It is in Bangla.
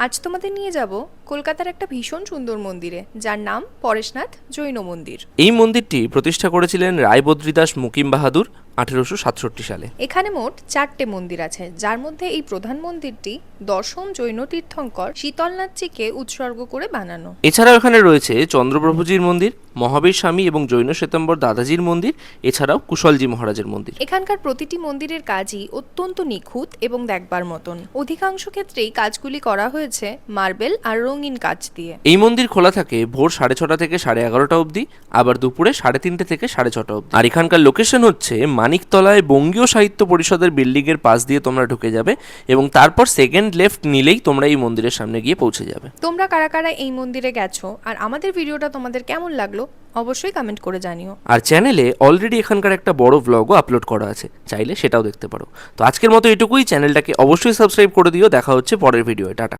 আজ তোমাদের নিয়ে যাব কলকাতার একটা ভীষণ সুন্দর মন্দিরে, যার নাম পরেশনাথ জৈন মন্দির। এই মন্দিরটি প্রতিষ্ঠা করেছিলেন রায়বদ্রীদাস মুকিম বাহাদুর 1867 সালে। এখানে মোট 4টে মন্দির আছে, যার মধ্যে এই প্রধান মন্দিরটি দশম জৈন তীর্থঙ্কর শীতলনাথজিকে উৎসর্গ করে বানানো। এছাড়াও এখানে রয়েছে চন্দ্রপ্রভুজির মন্দির, মহাবীর স্বামী এবং জৈন শ্বেতাম্বর দাদাজির মন্দির, এছাড়াও কুশলজি মহারাজের মন্দির। এখানকার প্রতিটি মন্দিরের কাজই অত্যন্ত নিখুঁত এবং দেখবার মতন। অধিকাংশ ক্ষেত্রেই কাজগুলি করা হয়েছে মার্বেল আর রঙিন কাজ দিয়ে। এই মন্দির খোলা থাকে ভোর 6:30 থেকে 11:30 অবধি, আবার দুপুরে 3:30 থেকে 6:30 অবধি। আর এখানকার লোকেশন হচ্ছে মানিকতলায় বঙ্গীয় সাহিত্য পরিষদের বিল্ডিং এর পাশ দিয়ে তোমরা ঢুকে যাবে এবং তারপর সেকেন্ড লেফট নিলেই তোমরা এই মন্দিরের সামনে গিয়ে পৌঁছে যাবে। তোমরা কারা কারা এই মন্দিরে গেছো আর আমাদের ভিডিওটা তোমাদের কেমন লাগলো অবশ্যই কমেন্ট করে জানিও। আর চ্যানেলে অলরেডি এখানকার একটা বড় ব্লগও আপলোড করা আছে, চাইলে সেটাও দেখতে পারো। তো আজকের মতো এটুকুই, চ্যানেলটাকে অবশ্যই সাবস্ক্রাইব করে দিও। দেখা হচ্ছে পরের ভিডিওয়ে। টাটা।